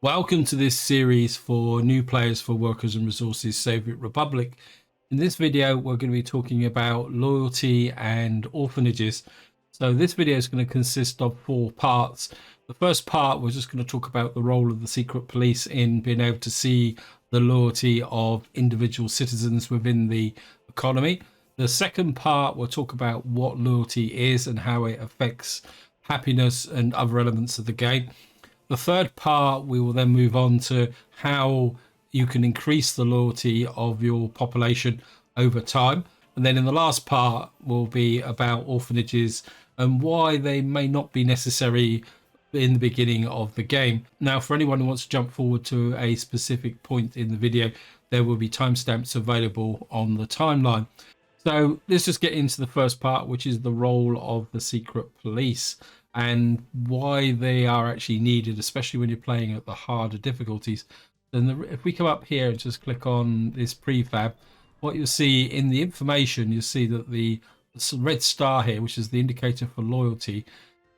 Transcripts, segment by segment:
Welcome to this series for new players for Workers and Resources Soviet Republic. In this video, we're going to be talking about loyalty and orphanages. So this video is going to consist of 4 parts. The first part, we're just going to talk about the role of the secret police in being able to see the loyalty of individual citizens within the economy. The second part, we'll talk about what loyalty is and how it affects happiness and other elements of the game. The third part, we will then move on to how you can increase the loyalty of your population over time. And then in the last part will be about orphanages and why they may not be necessary in the beginning of the game. Now, for anyone who wants to jump forward to a specific point in the video, there will be timestamps available on the timeline. So let's just get into the first part, which is the role of the secret police and why they are actually needed, especially when you're playing at the harder difficulties. Then if we come up here and just click on this prefab, what you'll see in the information, you'll see that the red star here, which is the indicator for loyalty,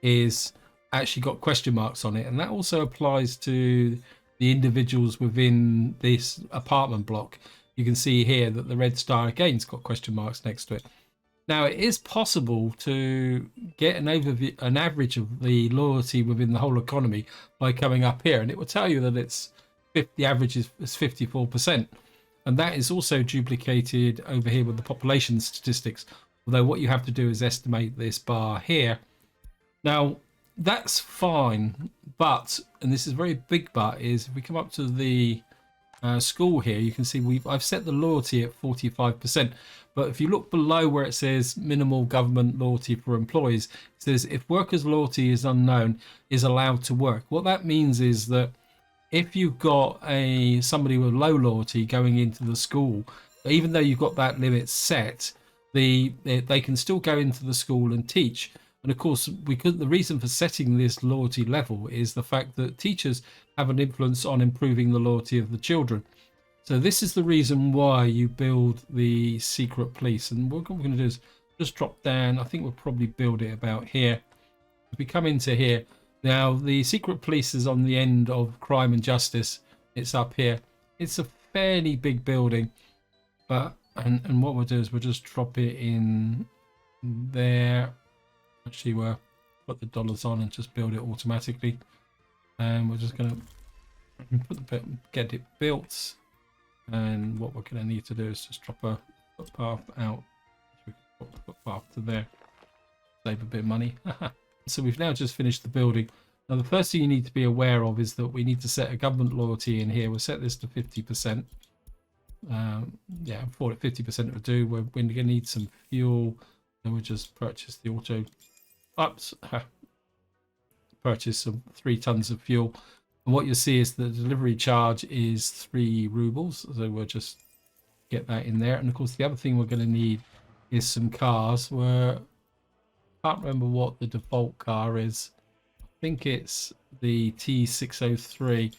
is actually got question marks on it. And that also applies to the individuals within this apartment block. You can see here that the red star again's got question marks next to it. Now, it is possible to get an overview, an average of the loyalty within the whole economy by coming up here, and it will tell you that the average is 54%, and that is also duplicated over here with the population statistics. Although what you have to do is estimate this bar here. Now, that's fine, but, and this is a very big but, is if we come up to the school here, you can see I've set the loyalty at 45%. But if you look below where it says minimal government loyalty for employees, it says if workers' loyalty is unknown, is allowed to work. What that means is that if you've got somebody with low loyalty going into the school, even though you've got that limit set, they can still go into the school and teach. And of course, the reason for setting this loyalty level is the fact that teachers have an influence on improving the loyalty of the children. So this is the reason why you build the secret police. And what we're going to do is just drop down. I think we'll probably build it about here. If we come into here, now the secret police is on the end of crime and justice. It's up here. It's a fairly big building, but and what we'll do is we'll just drop it in there. Actually, we'll put the dollars on and just build it automatically. And we're just going to get it built. And what we're going to need to do is just drop a footpath out. So we can put the footpath to there. Save a bit of money. So we've now just finished the building. Now the first thing you need to be aware of is that we need to set a government loyalty in here. We'll set this to 50%. Yeah, for it 50% will do. We're going to need some fuel. And we'll just purchase the auto. Oops. Purchase some 3 tons of fuel. And what you'll see is the delivery charge is 3 rubles. So we'll just get that in there. And of course, the other thing we're going to need is some cars. I can't remember what the default car is. I think it's the T603.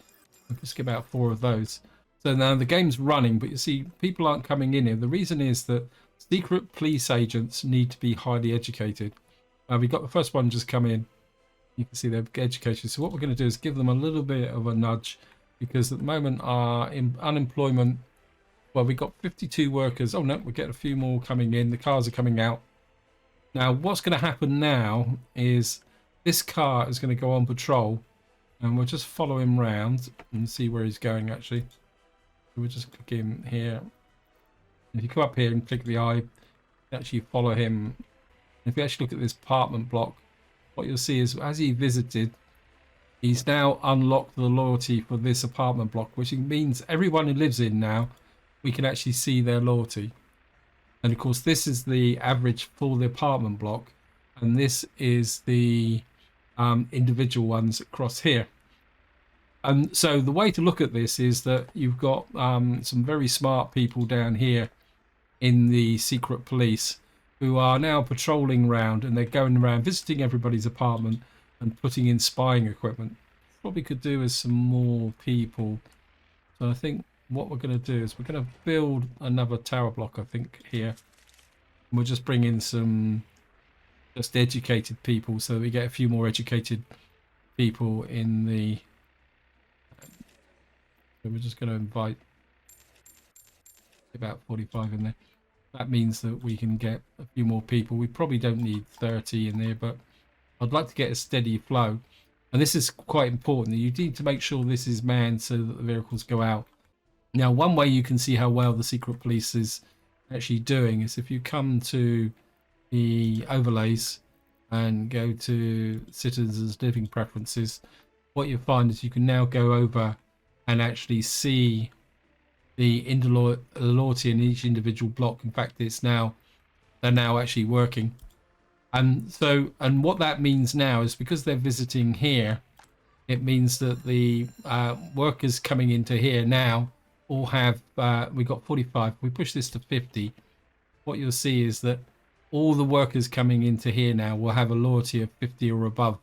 I'll just get about 4 of those. So now the game's running, but you see people aren't coming in here. The reason is that secret police agents need to be highly educated. We've got the first one just come in. You can see they're educated. So what we're going to do is give them a little bit of a nudge, because at the moment our unemployment, well, we've got 52 workers. Oh no, we get a few more coming in. The cars are coming out. Now what's going to happen now is this car is going to go on patrol, and we'll just follow him round and see where he's going actually. So we'll just click him here. If you come up here and click the eye, actually follow him. If you actually look at this apartment block, what you'll see is as he visited, he's now unlocked the loyalty for this apartment block, which means everyone who lives in now, we can actually see their loyalty. And of course, this is the average for the apartment block, and this is the individual ones across here. And so the way to look at this is that you've got some very smart people down here in the secret police who are now patrolling around, and they're going around visiting everybody's apartment and putting in spying equipment. What we could do is some more people. So I think what we're going to do is we're going to build another tower block, I think, here. And we'll just bring in some just educated people so that we get a few more educated people in the So we're just going to invite about 45 in there. That means that we can get a few more people. We probably don't need 30 in there, but I'd like to get a steady flow. And this is quite important. You need to make sure this is manned so that the vehicles go out. Now, one way you can see how well the secret police is actually doing is if you come to the overlays and go to citizens living preferences, what you'll find is you can now go over and actually see the loyalty in each individual block. In fact, they're now actually working. And so, and what that means now is because they're visiting here, it means that the workers coming into here now all have, we got 45. We push this to 50. What you'll see is that all the workers coming into here now will have a loyalty of 50 or above.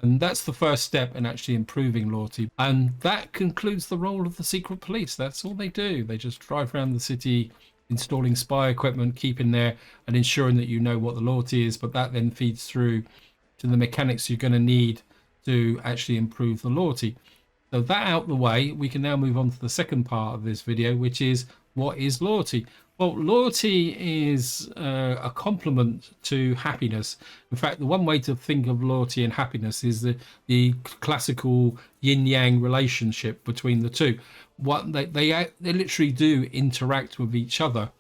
And that's the first step in actually improving loyalty. And that concludes the role of the secret police. That's all they do. They just drive around the city, installing spy equipment, keeping there and ensuring that you know what the loyalty is. But that then feeds through to the mechanics you're going to need to actually improve the loyalty. So that out the way, we can now move on to the second part of this video, which is what is loyalty? Well, loyalty is a complement to happiness. In fact, the one way to think of loyalty and happiness is the classical yin-yang relationship between the two. What they literally do interact with each other.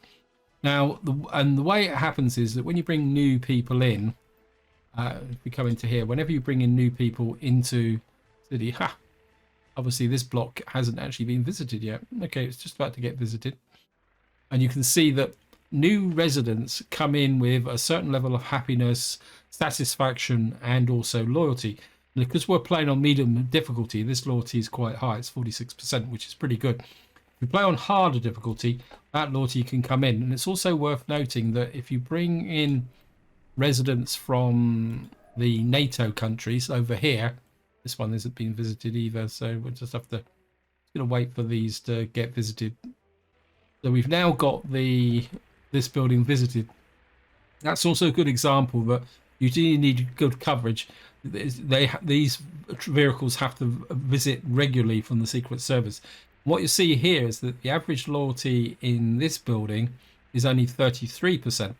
Now, the way it happens is that when you bring new people in, if we come into here, whenever you bring in new people into city, obviously this block hasn't actually been visited yet. Okay, it's just about to get visited. And you can see that new residents come in with a certain level of happiness, satisfaction, and also loyalty. And because we're playing on medium difficulty, this loyalty is quite high. It's 46%, which is pretty good. If you play on harder difficulty, that loyalty can come in. And it's also worth noting that if you bring in residents from the NATO countries over here, this one hasn't been visited either, so we'll just have to wait for these to get visited. So we've now got this building visited. That's also a good example that you do need good coverage. These vehicles have to visit regularly from the Secret Service. What you see here is that the average loyalty in this building is only 33%. And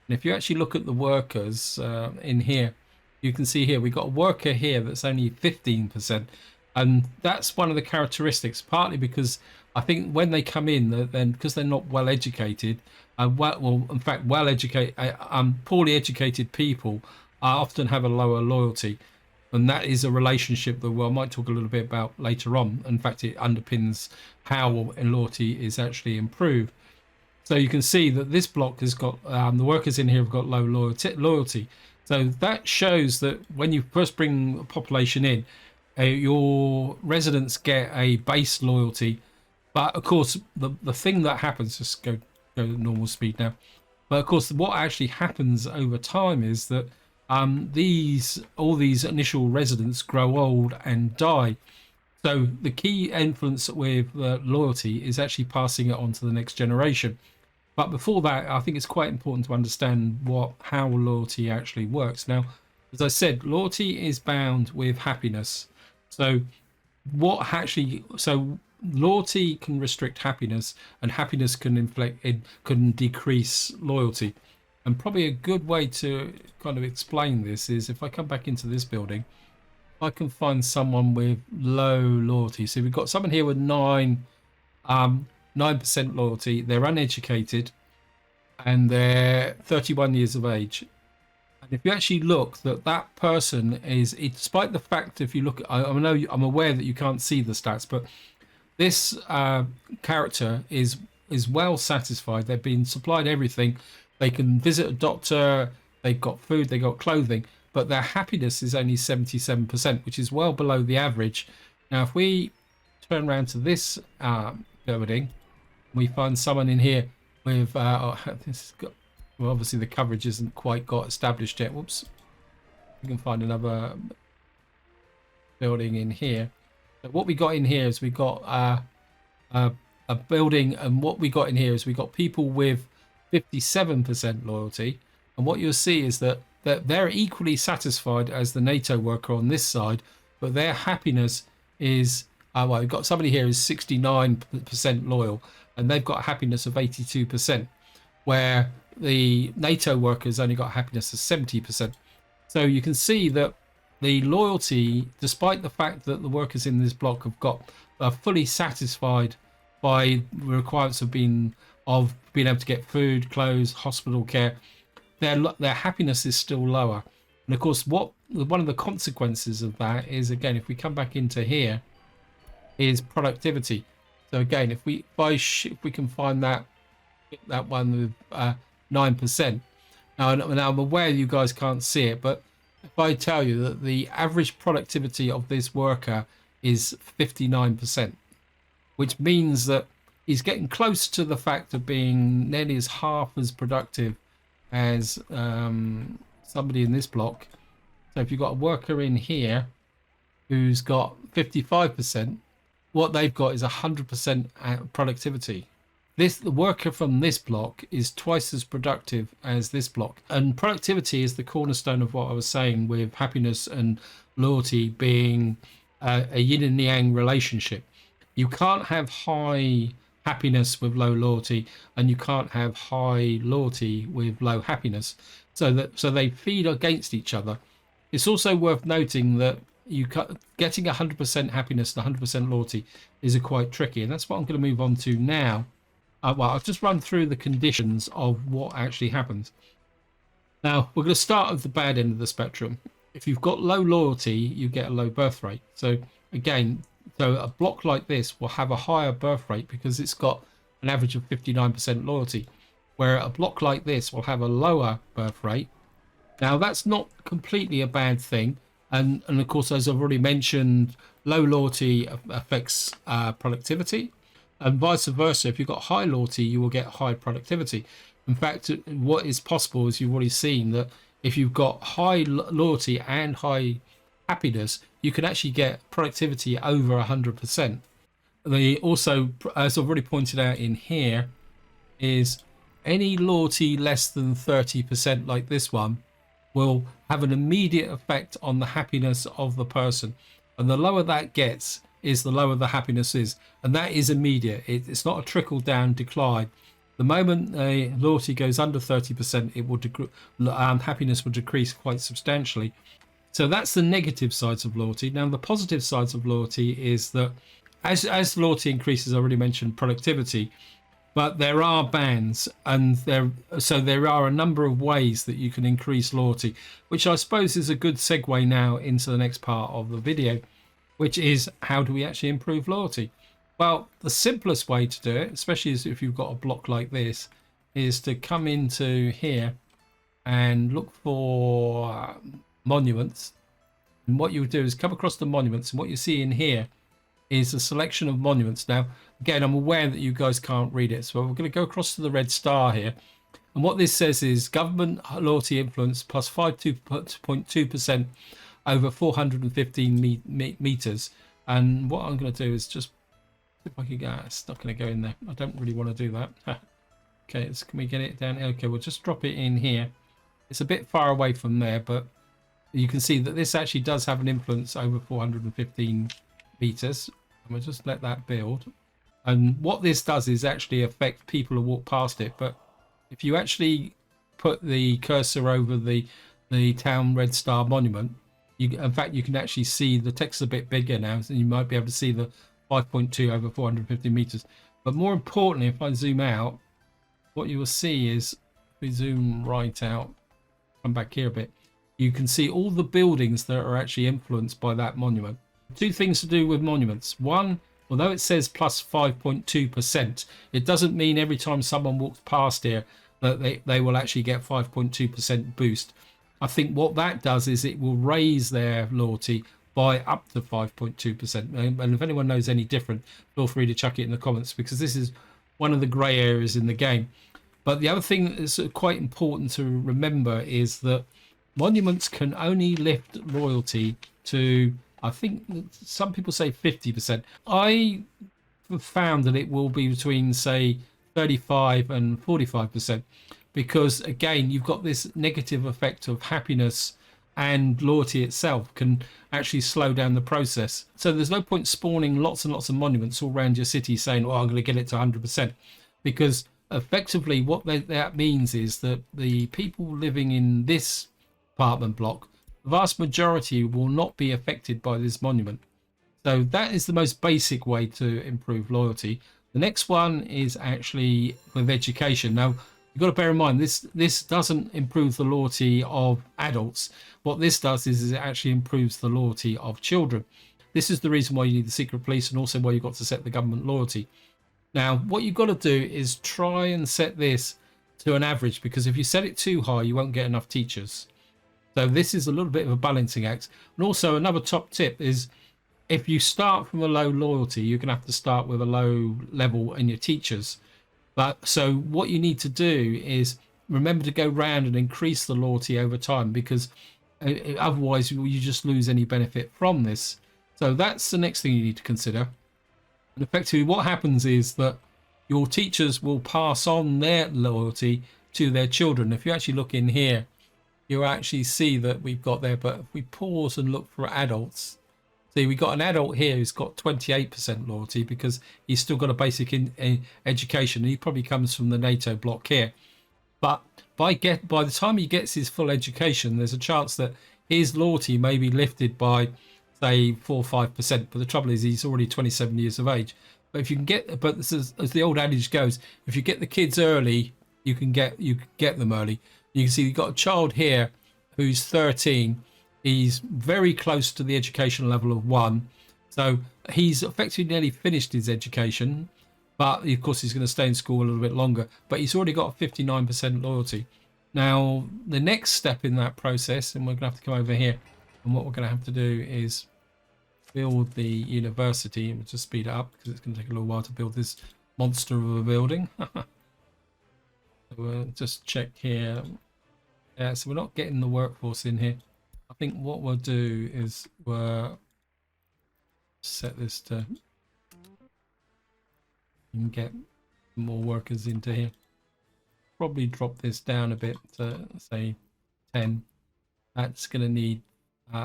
if you actually look at the workers in here, you can see here we've got a worker here that's only 15%. And that's one of the characteristics, partly because I think when they come in, then because they're not well educated, poorly educated people often have a lower loyalty, and that is a relationship that I might talk a little bit about later on. In fact, it underpins how loyalty is actually improved. So you can see that this block has got the workers in here have got low loyalty. So that shows that when you first bring a population in, your residents get a base loyalty. But of course, the thing that happens, just go at normal speed now. But of course, what actually happens over time is that all these initial residents grow old and die. So the key influence with loyalty is actually passing it on to the next generation. But before that, I think it's quite important to understand how loyalty actually works. Now, as I said, loyalty is bound with happiness. So loyalty can restrict happiness, and happiness can decrease loyalty. And probably a good way to kind of explain this is if I come back into this building, I can find someone with low loyalty. So we've got someone here with 9% loyalty. They're uneducated and they're 31 years of age. And if you actually look, that person is, despite the fact, if you look, I'm aware that you can't see the stats, but this character is well satisfied. They've been supplied everything. They can visit a doctor. They've got food. They've got clothing. But their happiness is only 77%, which is well below the average. Now, if we turn around to this building, we find someone in here with obviously the coverage isn't quite got established yet. Whoops. We can find another building in here. So what we got in here is we got a building, and what we got in here is we got people with 57% loyalty. And what you'll see is that they're equally satisfied as the NATO worker on this side, but their happiness is well, we've got somebody here who's 69% loyal, and they've got a happiness of 82%, where the NATO workers only got a happiness of 70%. So you can see that the loyalty, despite the fact that the workers in this block have got are fully satisfied by the requirements of being able to get food, clothes, hospital care, their happiness is still lower. And of course, one of the consequences of that is, again, if we come back into here, is productivity. So again, if we can find that one with 9%. Now I'm aware you guys can't see it, but if I tell you that the average productivity of this worker is 59%, which means that he's getting close to the fact of being nearly as half as productive as somebody in this block. So if you've got a worker in here who's got 55%, what they've got is 100% productivity. The worker from this block is twice as productive as this block. And productivity is the cornerstone of what I was saying, with happiness and loyalty being a yin and yang relationship. You can't have high happiness with low loyalty, and you can't have high loyalty with low happiness. So they feed against each other. It's also worth noting that getting 100% happiness and 100% loyalty is quite tricky, and that's what I'm going to move on to now. Well, I'll just run through the conditions of what actually happens. Now, we're going to start at the bad end of the spectrum. If you've got low loyalty, you get a low birth rate. So again, a block like this will have a higher birth rate because it's got an average of 59% loyalty, where a block like this will have a lower birth rate. Now, that's not completely a bad thing. And of course, as I've already mentioned, low loyalty affects productivity. And vice versa, if you've got high loyalty, you will get high productivity. In fact, what is possible is, you've already seen that if you've got high loyalty and high happiness, you can actually get productivity over 100%. They also, as I've already pointed out in here, is any loyalty less than 30%, like this one, will have an immediate effect on the happiness of the person. And the lower that gets, is the lower the happiness is, and that is immediate. It's not a trickle down decline. The moment a loyalty goes under 30%, it will happiness will decrease quite substantially. So that's the negative sides of loyalty. Now, the positive sides of loyalty is that as loyalty increases, I already mentioned productivity, but there are bands, and there are a number of ways that you can increase loyalty, which I suppose is a good segue now into the next part of the video, which is, how do we actually improve loyalty? Well, the simplest way to do it, especially if you've got a block like this, is to come into here and look for monuments. And what you would do is come across the monuments, and what you see in here is a selection of monuments. Now, again, I'm aware that you guys can't read it, so we're going to go across to the red star here. And what this says is government loyalty influence plus 5.2% over 415 meters. And what I'm going to do is just, if I can get, it's not going to go in there. I don't really want to do that. Okay, can we get it down? Okay, we'll just drop it in here. It's a bit far away from there, but you can see that this actually does have an influence over 415 meters. And we'll just let that build. And what this does is actually affect people who walk past it. But if you actually put the cursor over the town red star monument, in fact, you can actually see the text a bit bigger now, so you might be able to see the 5.2 over 450 meters. But more importantly, if I zoom out, what you will see is, if we zoom right out, come back here a bit, you can see all the buildings that are actually influenced by that monument. Two things to do with monuments. One, although it says plus 5.2%, it doesn't mean every time someone walks past here that they will actually get 5.2% boost. I think what that does is it will raise their loyalty by up to 5.2%. And if anyone knows any different, feel free to chuck it in the comments, because this is one of the grey areas in the game. But the other thing that's quite important to remember is that monuments can only lift loyalty to, I think some people say 50%. I have found that it will be between, say, 35 and 45%. Because again, you've got this negative effect of happiness and loyalty itself can actually slow down the process. So there's no point spawning lots and lots of monuments all around your city saying, oh, I'm going to get it to 100%, because effectively what that means is that the people living in this apartment block, the vast majority will not be affected by this monument. So that is the most basic way to improve loyalty. The next one is actually with education. Now, you've got to bear in mind, this doesn't improve the loyalty of adults. What this does is it actually improves the loyalty of children. This is the reason why you need the secret police, and also why you've got to set the government loyalty. Now, what you've got to do is try and set this to an average, because if you set it too high, you won't get enough teachers. So this is a little bit of a balancing act. And also another top tip is, if you start from a low loyalty, you're going to have to start with a low level in your teachers. But so what you need to do is remember to go round and increase the loyalty over time, because otherwise you just lose any benefit from this. So that's the next thing you need to consider. And effectively what happens is that your teachers will pass on their loyalty to their children. If you actually look in here, you'll actually see that we've got there. But if we pause and look for adults, see, we got an adult here who's got 28% loyalty because he's still got a basic education. He probably comes from the NATO bloc here. But by the time he gets his full education, there's a chance that his loyalty may be lifted by, say, 4 or 5%. But the trouble is, he's already 27 years of age. But if you can get, but this is, as the old adage goes, if you get the kids early, you can get them early. You can see you've got a child here who's 13. He's very close to the education level of 1. So he's effectively nearly finished his education, but of course he's going to stay in school a little bit longer. But he's already got 59% loyalty. Now, the next step in that process, and we're going to have to come over here, and what we're going to have to do is build the university, and we'll just speed it up because it's going to take a little while to build this monster of a building. So we'll just check here. Yeah, so we're not getting the workforce in here. I think what we'll do is we'll set this to and get more workers into here. Probably drop this down a bit to say 10. That's going to need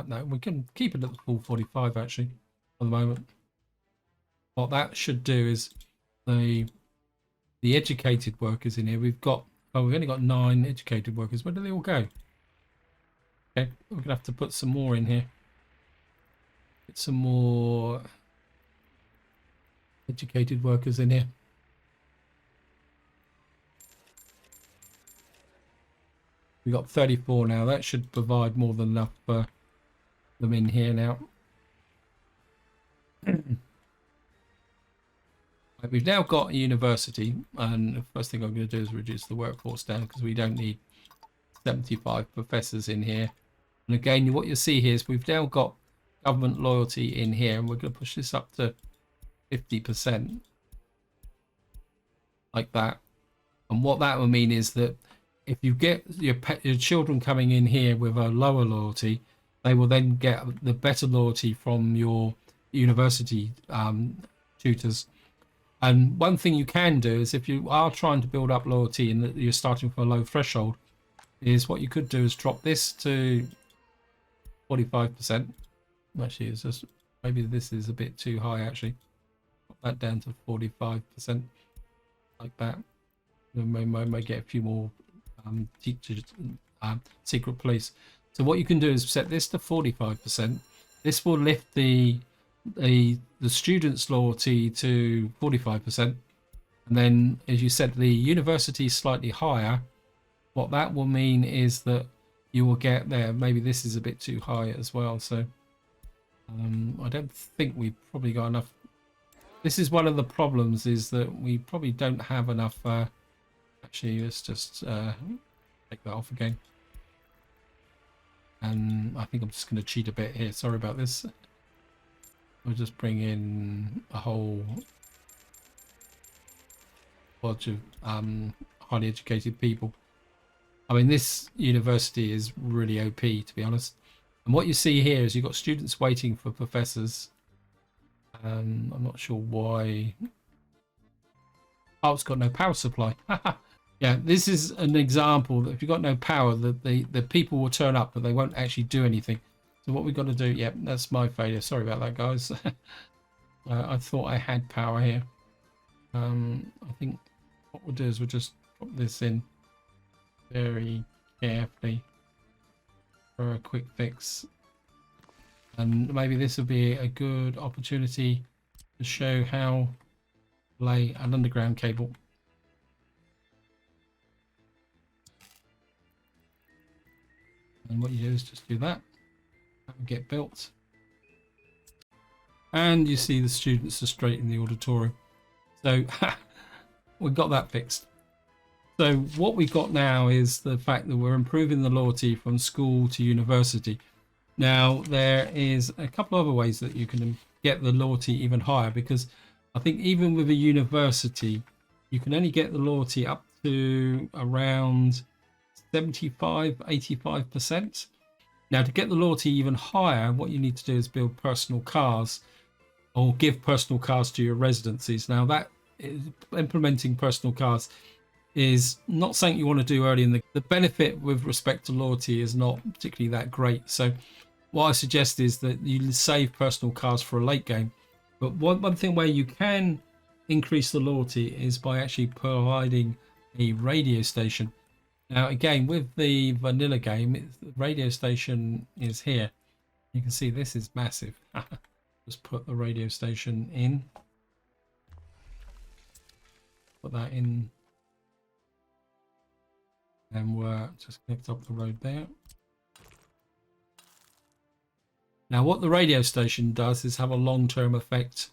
no, we can keep it at the full 45 actually for the moment. What that should do is the educated workers in here. We've only got 9 educated workers. Where do they all go? Okay, we're gonna have to put some more in here. Get some more educated workers in here. We got 34 now. That should provide more than enough for them in here now. We've now got a university, and the first thing I'm going to do is reduce the workforce down because we don't need 75 professors in here. And again, what you'll see here is we've now got government loyalty in here, and we're going to push this up to 50%, like that. And what that will mean is that if you get your children coming in here with a lower loyalty, they will then get the better loyalty from your university tutors. And one thing you can do is, if you are trying to build up loyalty and that you're starting from a low threshold, is what you could do is drop this to 45%. Actually, it's just maybe this is a bit too high. Actually, put that down to 45%, like that. We may get a few more teachers, secret police. So what you can do is set this to 45%. This will lift the students' loyalty to 45%, and then, as you said, the university is slightly higher. What that will mean is that you will get there. Maybe this is a bit too high as well. So I don't think we've probably got enough. This is one of the problems, is that we probably don't have enough. Actually, let's just take that off again. And I think I'm just going to cheat a bit here. Sorry about this. We'll just bring in a whole bunch of highly educated people. I mean, this university is really OP, to be honest. And what you see here is you've got students waiting for professors. I'm not sure why. Oh, it's got no power supply. Yeah, this is an example that if you've got no power, the people will turn up, but they won't actually do anything. So what we've got to do, yeah, that's my failure. Sorry about that, guys. I thought I had power here. I think what we'll do is we'll just drop this in very carefully for a quick fix. And maybe this will be a good opportunity to show how to lay an underground cable. And what you do is just do that and get built. And you see the students are straight in the auditorium. So we've got that fixed. So what we've got now is the fact that we're improving the loyalty from school to university. Now, there is a couple of other ways that you can get the loyalty even higher, because I think even with a university, you can only get the loyalty up to around 75, 85%. Now, to get the loyalty even higher, what you need to do is build personal cars or give personal cars to your residencies. Now, that is, implementing personal cars is not something you want to do early in the benefit with respect to loyalty is not particularly that great. So what I suggest is that you save personal cars for a late game. But one thing where you can increase the loyalty is by actually providing a radio station. Now, again, with the vanilla game, the radio station is here. You can see this is massive. Just put the radio station in. Put that in. And we're just connect up the road there. Now, what the radio station does is have a long-term effect.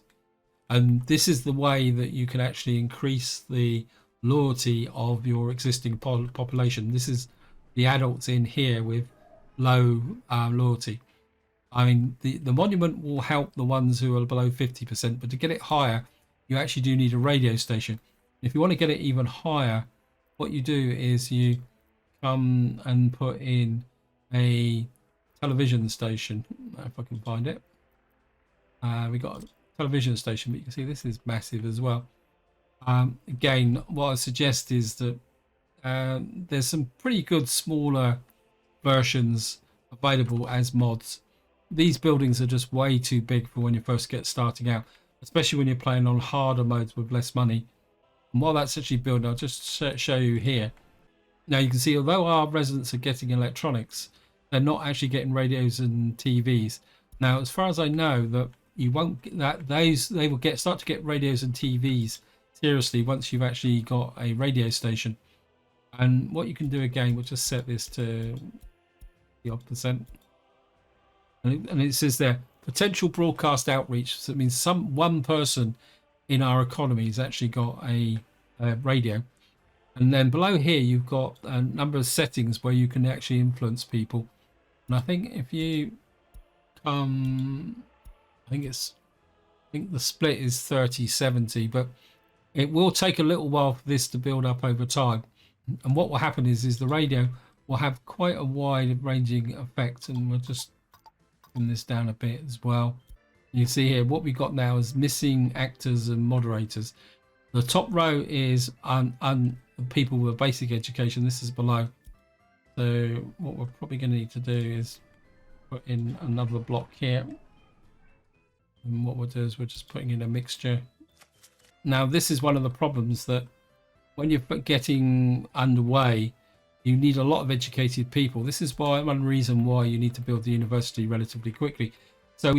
And this is the way that you can actually increase the loyalty of your existing population. This is the adults in here with low loyalty. I mean, the monument will help the ones who are below 50%, but to get it higher, you actually do need a radio station. If you want to get it even higher, what you do is you come and put in a television station. If I can find it. We got a television station, but you can see this is massive as well. Again, what I suggest is that there's some pretty good smaller versions available as mods. These buildings are just way too big for when you first get starting out, especially when you're playing on harder modes with less money. And while that's actually building, I'll just show you here. Now you can see, although our residents are getting electronics, they're not actually getting radios and TVs. Now, as far as I know, that you won't get that they will start to get radios and TVs seriously once you've actually got a radio station. And what you can do again, we'll just set this to the odd percent. And it says there, potential broadcast outreach. So it means one person in our economy has actually got a radio. And then below here, you've got a number of settings where you can actually influence people. And I think if you come, I think the split is 30-70, but it will take a little while for this to build up over time. And what will happen is the radio will have quite a wide ranging effect. And we'll just bring this down a bit as well. You see here, what we got now is missing actors and moderators. The top row is people with basic education. This is below. So what we're probably going to need to do is put in another block here. And what we'll do is we're just putting in a mixture. Now, this is one of the problems that when you're getting underway, you need a lot of educated people. This is one reason why you need to build the university relatively quickly. So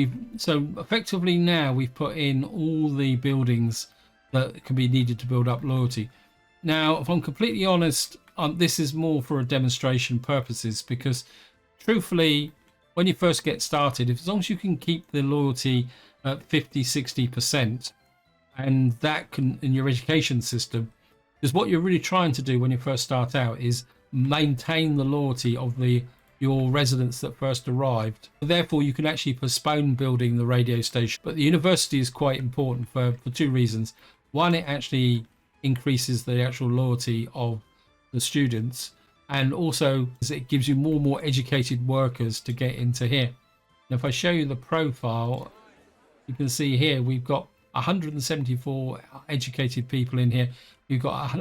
effectively now we've put in all the buildings that can be needed to build up loyalty. Now, if I'm completely honest, this is more for a demonstration purposes, because truthfully, when you first get started, as long as you can keep the loyalty at 50-60%, and that can in your education system, because what you're really trying to do when you first start out is maintain the loyalty of your residents that first arrived. Therefore, you can actually postpone building the radio station. But the university is quite important for two reasons. One, it actually increases the actual loyalty of the students, and also it gives you more and more educated workers to get into here. Now, if I show you the profile, you can see here we've got 174 educated people in here. We've got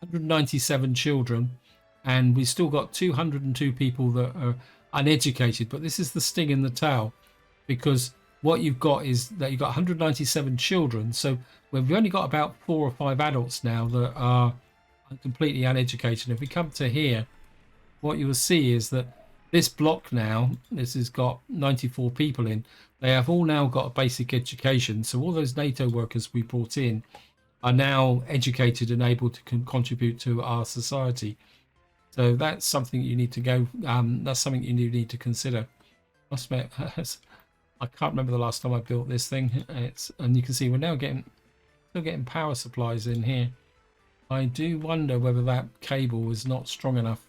197 children, and we still got 202 people that are uneducated. But this is the sting in the tail, because what you've got is that you've got 197 children. So we've only got about 4 or 5 adults now that are completely uneducated. If we come to here, what you will see is that this block now, this has got 94 people in. They have all now got a basic education. So all those NATO workers we brought in are now educated and able to contribute to our society. So that's something you need to go. That's something you need to consider. I can't remember the last time I built this thing. And you can see we're now still getting power supplies in here. I do wonder whether that cable is not strong enough,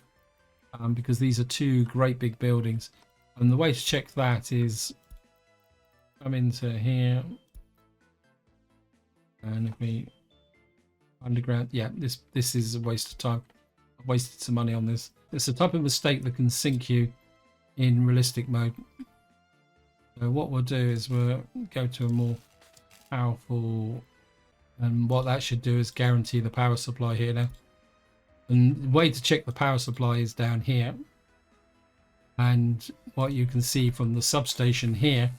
because these are 2 great big buildings. And the way to check that is come into here, and if we underground, yeah, this is a waste of time. I've wasted some money on this. It's the type of mistake that can sink you in realistic mode. So what we'll do is we'll go to a more powerful, and what that should do is guarantee the power supply here now. And the way to check the power supply is down here. And what you can see from the substation here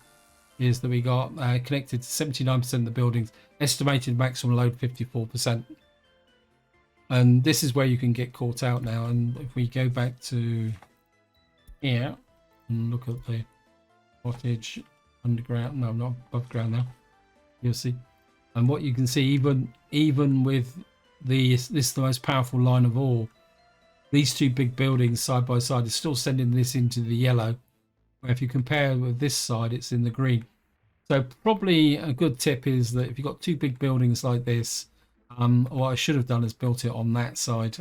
is that we got connected to 79% of the buildings, estimated maximum load 54%. And this is where you can get caught out now. And if we go back to here and look at the cottage underground, no, not above ground now, you'll see. And what you can see, even with this the most powerful line of all, these 2 big buildings side by side is still sending this into the yellow. Where if you compare with this side, it's in the green. So probably a good tip is that if you've got 2 big buildings like this, what I should have done is built it on that side.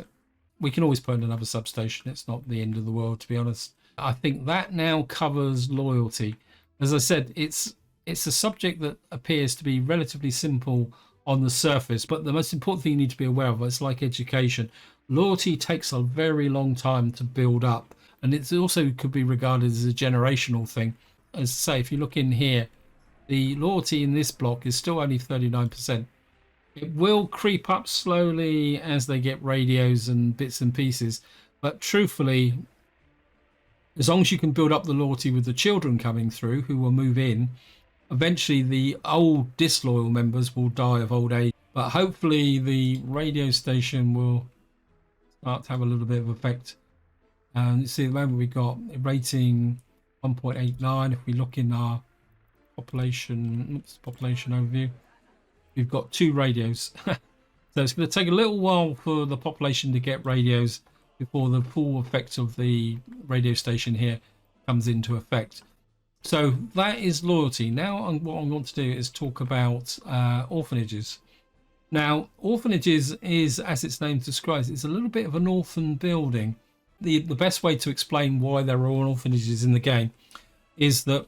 We can always put in another substation. It's not the end of the world, to be honest. I think that now covers loyalty. As I said, it's a subject that appears to be relatively simple on the surface, but the most important thing you need to be aware of, it's like education. Loyalty takes a very long time to build up, and it also could be regarded as a generational thing. As I say, if you look in here, the loyalty in this block is still only 39%. It will creep up slowly as they get radios and bits and pieces, but truthfully, as long as you can build up the loyalty with the children coming through who will move in, eventually the old disloyal members will die of old age. But hopefully the radio station will start to have a little bit of effect. And you see at the moment we've got a rating 1.89. If we look in our population overview, we've got 2 radios. So it's going to take a little while for the population to get radios before the full effect of the radio station here comes into effect. So that is loyalty. Now what I want to do is talk about orphanages. Now, orphanages is, as its name describes, it's a little bit of an orphan building. The best way to explain why there are orphanages in the game is that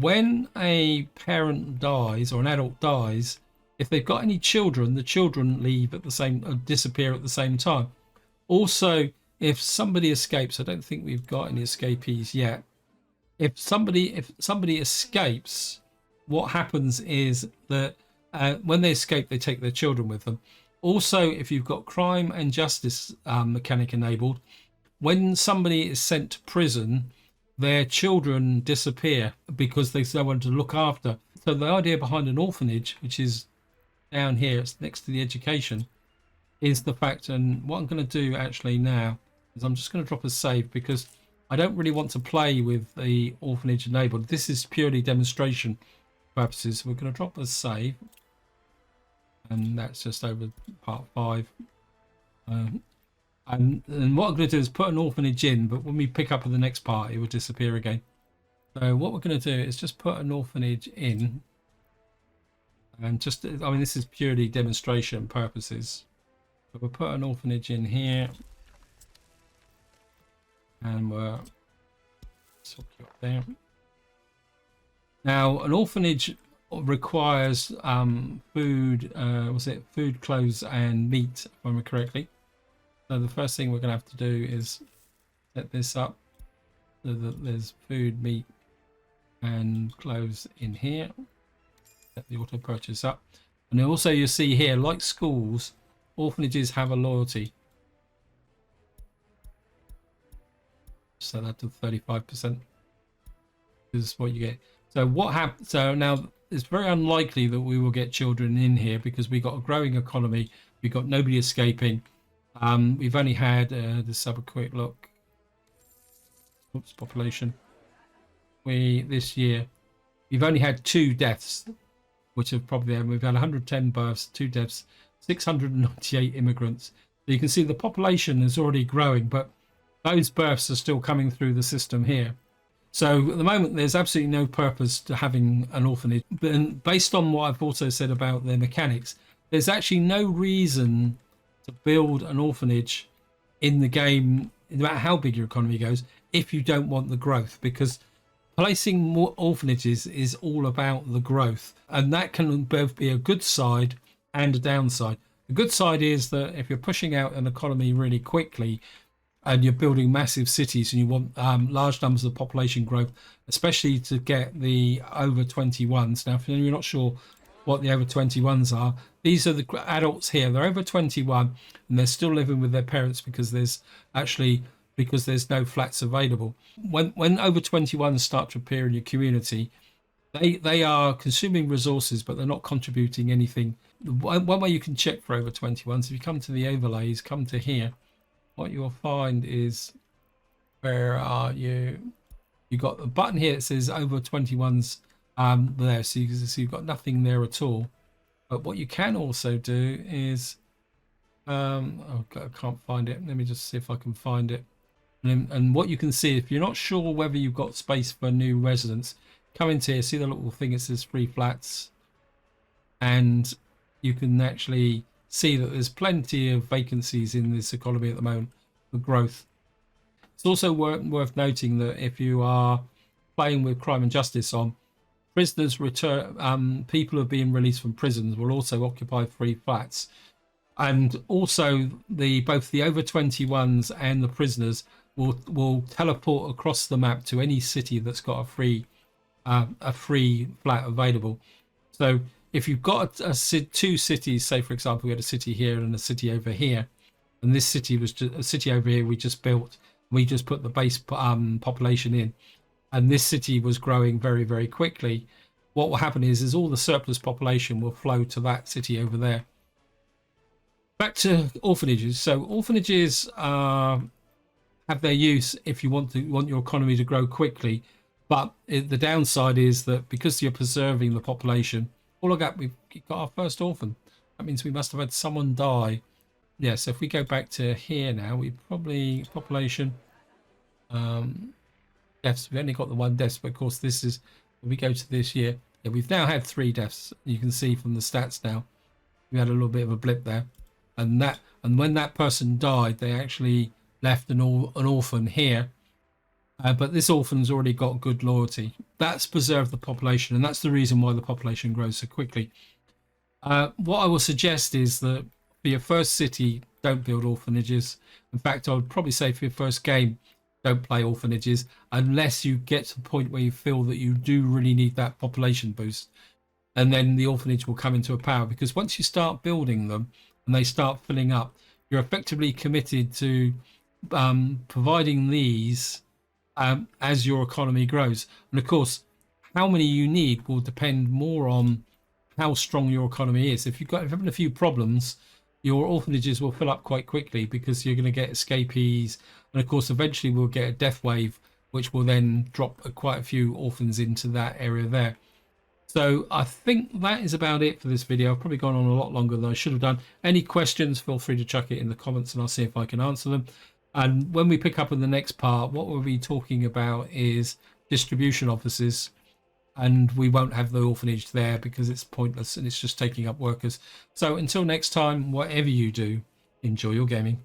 when a parent dies or an adult dies, if they've got any children, the children leave at the same, disappear at the same time. Also, if somebody escapes, I don't think we've got any escapees yet. If somebody escapes, what happens is that when they escape, they take their children with them. Also, if you've got crime and justice mechanic enabled, when somebody is sent to prison, their children disappear because there's no one to look after. So the idea behind an orphanage, which is down here, it's next to the education, is the fact, and what I'm going to do actually now is I'm just going to drop a save because I don't really want to play with the orphanage enabled. This is purely demonstration purposes. So we're going to drop a save, and that's just over part 5. And what I'm going to do is put an orphanage in, but when we pick up in the next part, it will disappear again. So what we're going to do is just put an orphanage in, and just, I mean, this is purely demonstration purposes. So we'll put an orphanage in here, and we'll swap you up there. Now, an orphanage requires food, food, clothes, and meat, if I remember correctly. So the first thing we're going to have to do is set this up so that there's food, meat, and clothes in here. Set the auto purchase up, and then also you see here, like schools, orphanages have a loyalty. Set that to 35%. This is what you get. So what happens? So now it's very unlikely that we will get children in here because we've got a growing economy. We've got nobody escaping. We've only had let's have a quick look. Oops, population. This year we've only had 2 deaths, which have probably we've had 110 births, 2 deaths, 698 immigrants. So you can see the population is already growing, but those births are still coming through the system here. So at the moment, there's absolutely no purpose to having an orphanage. But based on what I've also said about their mechanics, there's actually no reason to build an orphanage in the game, no matter how big your economy goes, if you don't want the growth, because placing more orphanages is all about the growth. And that can both be a good side and a downside. The good side is that if you're pushing out an economy really quickly, and you're building massive cities and you want large numbers of population growth, especially to get the over 21s. Now, if you're not sure what the over 21s are, these are the adults here. They're over 21 and they're still living with their parents because there's no flats available. When over 21s start to appear in your community, they are consuming resources, but they're not contributing anything. One way you can check for over 21s, if you come to the overlays, come to here, what you'll find is, where are you? You got a button here that says over 21s there, so you can see you've got nothing there at all. But what you can also do is oh God, I can't find it. Let me just see if I can find it. And what you can see, if you're not sure whether you've got space for new residents, come into here, see the little thing that says free flats, and you can actually see that there's plenty of vacancies in this economy at the moment for growth. It's also worth noting that if you are playing with crime and justice on, prisoners return, people who are being released from prisons will also occupy free flats, and also both the over 21s and the prisoners will teleport across the map to any city that's got a free flat available. So if you've got 2 cities, say for example we had a city here and a city over here, and this city was just a city over here we just built, we just put the base population in, and this city was growing very, very quickly, what will happen is all the surplus population will flow to that city over there. Back to orphanages. So orphanages have their use if you want your economy to grow quickly, but the downside is that because you're preserving the population, we've got our first orphan. That means we must have had someone die. Yeah, so if we go back to here now, we probably population deaths. We only got the 1 death, but of course this is, if we go to this year, yeah, we've now had 3 deaths. You can see from the stats now, we had a little bit of a blip there, and when that person died, they actually left an orphan here. But this orphan's already got good loyalty. That's preserved the population, and that's the reason why the population grows so quickly. What I will suggest is that for your first city, don't build orphanages. In fact, I would probably say for your first game, don't play orphanages unless you get to the point where you feel that you do really need that population boost. And then the orphanage will come into a power, because once you start building them and they start filling up, you're effectively committed to providing these as your economy grows. And of course, how many you need will depend more on how strong your economy is. If you're having a few problems, your orphanages will fill up quite quickly because you're going to get escapees, and of course eventually we'll get a death wave, which will then drop quite a few orphans into that area there. So I think that is about it for this video. I've probably gone on a lot longer than I should have done. Any questions, feel free to chuck it in the comments and I'll see if I can answer them. And when we pick up in the next part, what we'll be talking about is distribution offices, and we won't have the orphanage there because it's pointless and it's just taking up workers. So until next time, whatever you do, enjoy your gaming.